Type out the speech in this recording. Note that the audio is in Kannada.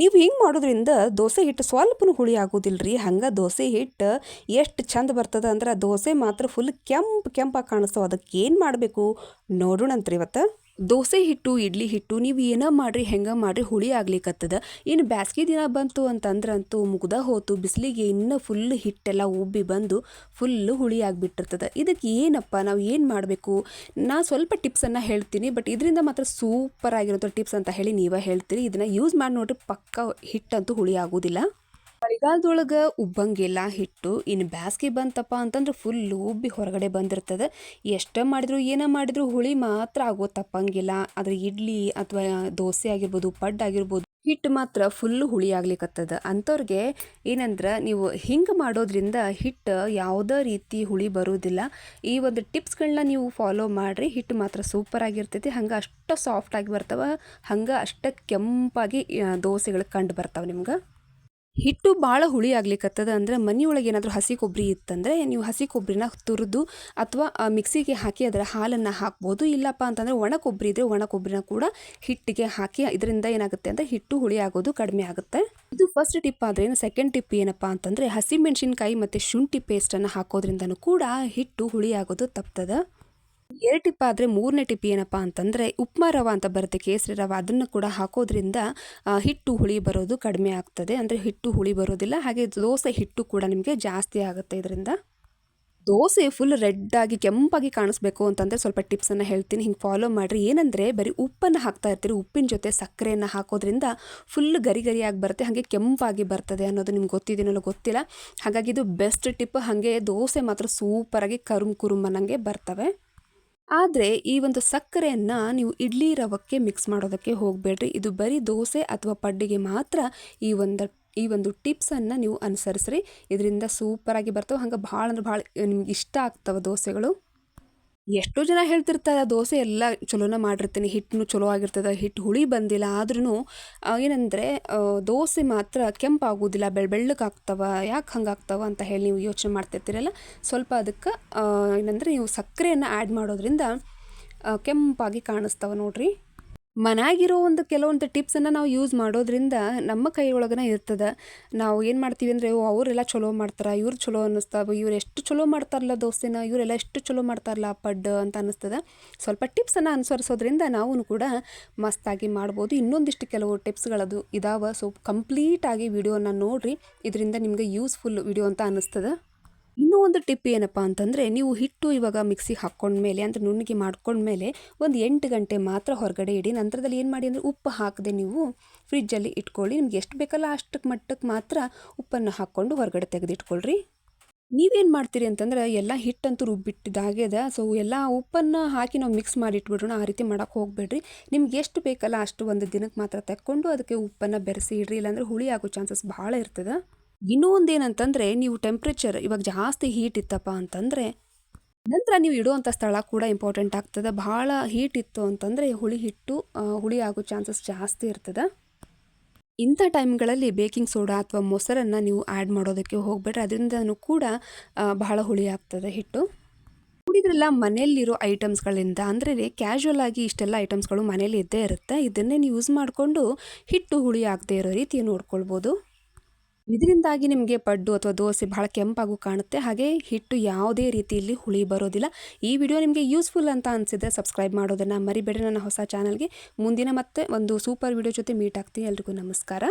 ನೀವು ಹಿಂಗೆ ಮಾಡೋದ್ರಿಂದ ದೋಸೆ ಹಿಟ್ಟು ಸ್ವಲ್ಪನೂ ಹುಳಿ ಆಗೋದಿಲ್ಲ ರೀ. ಹಂಗೆ ದೋಸೆ ಹಿಟ್ಟು ಎಷ್ಟು ಚಂದ ಬರ್ತದೆ ಅಂದ್ರೆ ದೋಸೆ ಮಾತ್ರ ಫುಲ್ ಕೆಂಪಾಗಿ ಕಾಣಿಸ್ತಾವೆ. ಅದಕ್ಕೆ ಏನು ಮಾಡಬೇಕು ನೋಡೋಣಂತ್ರಿ ಇವತ್ತು. ದೋಸೆ ಹಿಟ್ಟು ಇಡ್ಲಿ ಹಿಟ್ಟು ನೀವು ಏನೋ ಮಾಡಿರಿ ಹೆಂಗೆ ಮಾಡಿರಿ ಹುಳಿ ಆಗ್ಲಿಕ್ಕತ್ತದ. ಇನ್ನು ಬ್ಯಾಸ್ಗೆ ದಿನ ಬಂತು ಅಂತಂದ್ರಂತೂ ಮುಗ್ದ ಹೋತು, ಬಿಸಿಲಿಗೆ ಇನ್ನೂ ಫುಲ್ ಹಿಟ್ಟೆಲ್ಲ ಉಬ್ಬಿ ಬಂದು ಫುಲ್ಲು ಹುಳಿ ಆಗಿಬಿಟ್ಟಿರ್ತದೆ. ಇದಕ್ಕೆ ಏನಪ್ಪ ನಾವು ಏನು ಮಾಡಬೇಕು, ನಾ ಸ್ವಲ್ಪ ಟಿಪ್ಸನ್ನು ಹೇಳ್ತೀನಿ. ಬಟ್ ಇದರಿಂದ ಮಾತ್ರ ಸೂಪರ್ ಆಗಿರೋಂಥ ಟಿಪ್ಸ್ ಅಂತ ಹೇಳಿ ನೀವೇ ಹೇಳ್ತೀರಿ. ಇದನ್ನು ಯೂಸ್ ಮಾಡಿ ನೋಡಿರಿ, ಪಕ್ಕ ಹಿಟ್ಟಂತೂ ಹುಳಿ ಆಗೋದಿಲ್ಲ. ಮಳೆಗಾಲದೊಳಗೆ ಉಬ್ಬಂಗಿಲ್ಲ ಹಿಟ್ಟು. ಇನ್ನು ಬ್ಯಾಸ್ಗೆ ಬಂತಪ್ಪ ಅಂತಂದ್ರೆ ಫುಲ್ಲು ಉಬ್ಬಿ ಹೊರಗಡೆ ಬಂದಿರ್ತದೆ. ಎಷ್ಟು ಮಾಡಿದ್ರು ಏನೋ ಮಾಡಿದ್ರು ಹುಳಿ ಮಾತ್ರ ಆಗೋ ತಪ್ಪಂಗಿಲ್ಲ. ಅದ್ರ ಇಡ್ಲಿ ಅಥವಾ ದೋಸೆ ಆಗಿರ್ಬೋದು, ಪಡ್ಡು ಆಗಿರ್ಬೋದು, ಹಿಟ್ಟು ಮಾತ್ರ ಫುಲ್ಲು ಹುಳಿ ಆಗ್ಲಿಕ್ಕತ್ತದ. ಅಂಥವ್ರಿಗೆ ಏನಂದ್ರೆ ನೀವು ಹಿಂಗೆ ಮಾಡೋದ್ರಿಂದ ಹಿಟ್ಟು ಯಾವುದೇ ರೀತಿ ಹುಳಿ ಬರೋದಿಲ್ಲ. ಈ ಒಂದು ಟಿಪ್ಸ್ಗಳನ್ನ ನೀವು ಫಾಲೋ ಮಾಡಿರಿ, ಹಿಟ್ಟು ಮಾತ್ರ ಸೂಪರ್ ಆಗಿರ್ತೈತಿ. ಹಂಗೆ ಅಷ್ಟು ಸಾಫ್ಟಾಗಿ ಬರ್ತಾವೆ, ಹಂಗೆ ಅಷ್ಟು ಕೆಂಪಾಗಿ ದೋಸೆಗಳು ಕಂಡು ಬರ್ತಾವೆ ನಿಮ್ಗೆ. ಹಿಟ್ಟು ಭಾಳ ಹುಳಿ ಆಗ್ಲಿಕ್ಕತ್ತದ ಅಂದ್ರೆ ಮನೆಯೊಳಗೆ ಏನಾದರೂ ಹಸಿ ಕೊಬ್ಬರಿ ಇತ್ತಂದರೆ ನೀವು ಹಸಿ ಕೊಬ್ಬರಿನ ತುರಿದು ಅಥವಾ ಮಿಕ್ಸಿಗೆ ಹಾಕಿ ಅದರ ಹಾಲನ್ನು ಹಾಕ್ಬೋದು. ಇಲ್ಲಪ್ಪ ಅಂತಂದರೆ ಒಣ ಕೊಬ್ಬರಿ ಇದ್ದರೆ ಒಣ ಕೊಬ್ಬರಿನ ಕೂಡ ಹಿಟ್ಟಿಗೆ ಹಾಕಿ ಇದರಿಂದ ಏನಾಗುತ್ತೆ ಅಂದರೆ ಹಿಟ್ಟು ಹುಳಿ ಆಗೋದು ಕಡಿಮೆ ಆಗುತ್ತೆ. ಇದು ಫಸ್ಟ್ ಟಿಪ್. ಆದರೆ ಸೆಕೆಂಡ್ ಟಿಪ್ ಏನಪ್ಪ ಅಂತಂದರೆ ಹಸಿಮೆಣಸಿನ್ಕಾಯಿ ಮತ್ತು ಶುಂಠಿ ಪೇಸ್ಟನ್ನು ಹಾಕೋದ್ರಿಂದನೂ ಕೂಡ ಹಿಟ್ಟು ಹುಳಿ ಆಗೋದು ತಪ್ತದೆ. 2 ಟಿಪ್. ಆದರೆ 3ನೇ ಟಿಪ್ ಏನಪ್ಪ ಅಂತಂದರೆ ಉಪ್ಮಾ ರವೆ ಅಂತ ಬರುತ್ತೆ, ಕೇಸರಿ ರವೆ, ಅದನ್ನು ಕೂಡ ಹಾಕೋದ್ರಿಂದ ಹಿಟ್ಟು ಹುಳಿ ಬರೋದು ಕಡಿಮೆ ಆಗ್ತದೆ. ಅಂದರೆ ಹಿಟ್ಟು ಹುಳಿ ಬರೋದಿಲ್ಲ. ಹಾಗೆ ದೋಸೆ ಹಿಟ್ಟು ಕೂಡ ನಿಮಗೆ ಜಾಸ್ತಿ ಆಗುತ್ತೆ ಇದರಿಂದ. ದೋಸೆ ಫುಲ್ ರೆಡ್ಡಾಗಿ ಕೆಂಪಾಗಿ ಕಾಣಿಸ್ಬೇಕು ಅಂತಂದರೆ ಸ್ವಲ್ಪ ಟಿಪ್ಸನ್ನು ಹೇಳ್ತೀನಿ, ಹಿಂಗೆ ಫಾಲೋ ಮಾಡಿರಿ. ಏನಂದರೆ ಬರೀ ಉಪ್ಪನ್ನು ಹಾಕ್ತಾ ಇರ್ತೀರಿ, ಉಪ್ಪಿನ ಜೊತೆ ಸಕ್ಕರೆಯನ್ನು ಹಾಕೋದ್ರಿಂದ ಫುಲ್ ಗರಿ ಗರಿಯಾಗಿ ಬರುತ್ತೆ, ಹಾಗೆ ಕೆಂಪಾಗಿ ಬರ್ತದೆ ಅನ್ನೋದು ನಿಮ್ಗೆ ಗೊತ್ತಿದ್ದೀನೋ ಗೊತ್ತಿಲ್ಲ. ಹಾಗಾಗಿ ಇದು ಬೆಸ್ಟ್ ಟಿಪ್. ಹಾಗೆ ದೋಸೆ ಮಾತ್ರ ಸೂಪರಾಗಿ ಕುರುಮ್ ಅನ್ನಂಗೆ ಬರ್ತವೆ. ಆದರೆ ಈ ಒಂದು ಸಕ್ಕರೆಯನ್ನು ನೀವು ಇಡ್ಲಿ ರವಕ್ಕೆ ಮಿಕ್ಸ್ ಮಾಡೋದಕ್ಕೆ ಹೋಗಬೇಡ್ರಿ. ಇದು ಬರೀ ದೋಸೆ ಅಥವಾ ಪಡ್ಡಿಗೆ ಮಾತ್ರ ಈ ಒಂದು ಟಿಪ್ಸನ್ನು ನೀವು ಅನುಸರಿಸ್ರಿ. ಇದರಿಂದ ಸೂಪರಾಗಿ ಬರ್ತವೆ. ಹಂಗೆ ಭಾಳ ಅಂದ್ರೆ ಭಾಳ ನಿಮ್ಗೆ ಇಷ್ಟ ಆಗ್ತವೆ ದೋಸೆಗಳು. ಎಷ್ಟೋ ಜನ ಹೇಳ್ತಿರ್ತಾರೆ ದೋಸೆ ಎಲ್ಲ ಚಲೋನ ಮಾಡಿರ್ತೀನಿ, ಹಿಟ್ಟು ಚಲೋ ಆಗಿರ್ತದೆ, ಹಿಟ್ಟು ಹುಳಿ ಬಂದಿಲ್ಲ. ಆದ್ರೂ ಏನಂದರೆ ದೋಸೆ ಮಾತ್ರ ಕೆಂಪಾಗೋದಿಲ್ಲ, ಬೆಳ್ಳಗಾಗ್ತವೆ. ಯಾಕೆ ಹಂಗಾಗ್ತವೆ ಅಂತ ಹೇಳಿ ನೀವು ಯೋಚನೆ ಮಾಡ್ತಿರ್ತೀರಲ್ಲ, ಸ್ವಲ್ಪ ಅದಕ್ಕೆ ಏನಂದರೆ ನೀವು ಸಕ್ಕರೆಯನ್ನು ಆ್ಯಡ್ ಮಾಡೋದ್ರಿಂದ ಕೆಂಪಾಗಿ ಕಾಣಿಸ್ತವೆ ನೋಡಿರಿ. ಮನೆಯಾಗಿರೋ ಒಂದು ಕೆಲವೊಂದು ಟಿಪ್ಸನ್ನು ನಾವು ಯೂಸ್ ಮಾಡೋದ್ರಿಂದ ನಮ್ಮ ಕೈ ಒಳಗನೆ ಇರ್ತದೆ. ನಾವು ಏನು ಮಾಡ್ತೀವಿ ಅಂದರೆ ಅವರೆಲ್ಲ ಚಲೋ ಮಾಡ್ತಾರೆ, ಇವ್ರು ಚಲೋ ಅನ್ನಿಸ್ತಾವೆ, ಇವ್ರು ಎಷ್ಟು ಚಲೋ ಮಾಡ್ತಾರಲ್ಲ ದೋಸೆನ, ಇವರೆಲ್ಲ ಎಷ್ಟು ಚಲೋ ಮಾಡ್ತಾರಲ್ಲ ಪಡ್ಡು ಅಂತ ಅನ್ನಿಸ್ತದೆ. ಸ್ವಲ್ಪ ಟಿಪ್ಸನ್ನು ಅನುಸರಿಸೋದ್ರಿಂದ ನಾವು ಕೂಡ ಮಸ್ತಾಗಿ ಮಾಡ್ಬೋದು. ಇನ್ನೊಂದಿಷ್ಟು ಕೆಲವು ಟಿಪ್ಸ್ಗಳದು ಇದಾವೆ. ಸೊ ಕಂಪ್ಲೀಟಾಗಿ ವಿಡಿಯೋನ ನೋಡಿರಿ, ಇದರಿಂದ ನಿಮಗೆ ಯೂಸ್ಫುಲ್ ವಿಡಿಯೋ ಅಂತ ಅನ್ನಿಸ್ತದೆ. ಇನ್ನೂ ಒಂದು ಟಿಪ್ ಏನಪ್ಪ ಅಂತಂದರೆ ನೀವು ಹಿಟ್ಟು ಇವಾಗ ಮಿಕ್ಸಿಗೆ ಹಾಕ್ಕೊಂಡ್ಮೇಲೆ ಅಂದರೆ ನುಣ್ಣಗೆ ಮಾಡ್ಕೊಂಡ್ಮೇಲೆ ಒಂದು 8 ಗಂಟೆ ಮಾತ್ರ ಹೊರಗಡೆ ಇಡಿ. ನಂತರದಲ್ಲಿ ಏನು ಮಾಡಿ ಅಂದರೆ ಉಪ್ಪು ಹಾಕದೆ ನೀವು ಫ್ರಿಜ್ಜಲ್ಲಿ ಇಟ್ಕೊಳ್ಳಿ. ನಿಮ್ಗೆ ಎಷ್ಟು ಬೇಕಲ್ಲ ಅಷ್ಟಕ್ಕೆ ಮಟ್ಟಕ್ಕೆ ಮಾತ್ರ ಉಪ್ಪನ್ನು ಹಾಕ್ಕೊಂಡು ಹೊರಗಡೆ ತೆಗೆದಿಟ್ಕೊಳ್ರಿ. ನೀವೇನು ಮಾಡ್ತೀರಿ ಅಂತಂದ್ರೆ ಎಲ್ಲ ಹಿಟ್ಟಂತೂ ರುಬ್ಬಿಟ್ಟಿದ್ದಾಗ್ಯದ. ಸೊ ಎಲ್ಲ ಉಪ್ಪನ್ನು ಹಾಕಿ ನಾವು ಮಿಕ್ಸ್ ಮಾಡಿ ಇಟ್ಬಿಡ್ರೋಣ, ಆ ರೀತಿ ಮಾಡೋಕ್ಕೆ ಹೋಗಬೇಡ್ರಿ. ನಿಮ್ಗೆ ಎಷ್ಟು ಬೇಕಲ್ಲ ಅಷ್ಟು ಒಂದು ದಿನಕ್ಕೆ ಮಾತ್ರ ತೆಕ್ಕೊಂಡು ಅದಕ್ಕೆ ಉಪ್ಪನ್ನು ಬೆರೆಸಿ ಇಡ್ರಿ, ಇಲ್ಲಾಂದರೆ ಹುಳಿ ಆಗೋ ಚಾನ್ಸಸ್ ಭಾಳ ಇರ್ತದೆ. ಇನ್ನೂ ಒಂದೇನಂತಂದರೆ ನೀವು ಟೆಂಪ್ರೇಚರ್ ಇವಾಗ ಜಾಸ್ತಿ ಹೀಟ್ ಇತ್ತಪ್ಪ ಅಂತಂದರೆ ನಂತರ ನೀವು ಇಡುವಂಥ ಸ್ಥಳ ಕೂಡ ಇಂಪಾರ್ಟೆಂಟ್ ಆಗ್ತದೆ. ಭಾಳ ಹೀಟ್ ಇತ್ತು ಅಂತಂದರೆ ಹುಳಿ ಆಗೋ ಚಾನ್ಸಸ್ ಜಾಸ್ತಿ ಇರ್ತದೆ. ಇಂಥ ಟೈಮ್ಗಳಲ್ಲಿ ಬೇಕಿಂಗ್ ಸೋಡಾ ಅಥವಾ ಮೊಸರನ್ನು ನೀವು ಆ್ಯಡ್ ಮಾಡೋದಕ್ಕೆ ಹೋಗಬೇಡ್ರಿ, ಅದರಿಂದನೂ ಕೂಡ ಬಹಳ ಹುಳಿ ಆಗ್ತದೆ ಹಿಟ್ಟು. ನೋಡಿದ್ರಲ್ಲ, ಮನೆಯಲ್ಲಿರೋ ಐಟಮ್ಸ್ಗಳಿಂದ ಅಂದರೆ ಕ್ಯಾಶುವಲ್ ಆಗಿ ಇಷ್ಟೆಲ್ಲ ಐಟಮ್ಸ್ಗಳು ಮನೇಲಿ ಇದ್ದೇ ಇರುತ್ತೆ. ಇದನ್ನೇ ನೀವು ಯೂಸ್ ಮಾಡಿಕೊಂಡು ಹಿಟ್ಟು ಹುಳಿ ಆಗದೆ ಇರೋ ರೀತಿ ನೋಡ್ಕೊಳ್ಬೋದು. ಇದರಿಂದಾಗಿ ನಿಮಗೆ ಪಡ್ಡು ಅಥವಾ ದೋಸೆ ಬಹಳ ಕೆಂಪಾಗೂ ಕಾಣುತ್ತೆ, ಹಾಗೆ ಹಿಟ್ಟು ಯಾವುದೇ ರೀತಿಯಲ್ಲಿ ಹುಳಿ ಬರೋದಿಲ್ಲ. ಈ ವಿಡಿಯೋ ನಿಮಗೆ ಯೂಸ್ಫುಲ್ ಅಂತ ಅನಿಸಿದ್ರೆ ಸಬ್ಸ್ಕ್ರೈಬ್ ಮಾಡೋದನ್ನು ಮರಿಬೇಡಿ ನನ್ನ ಹೊಸ ಚಾನಲ್ಗೆ. ಮುಂದಿನ ಮತ್ತೆ ಒಂದು ಸೂಪರ್ ವಿಡಿಯೋ ಜೊತೆ ಮೀಟ್ ಆಗ್ತೀನಿ. ಎಲ್ರಿಗೂ ನಮಸ್ಕಾರ.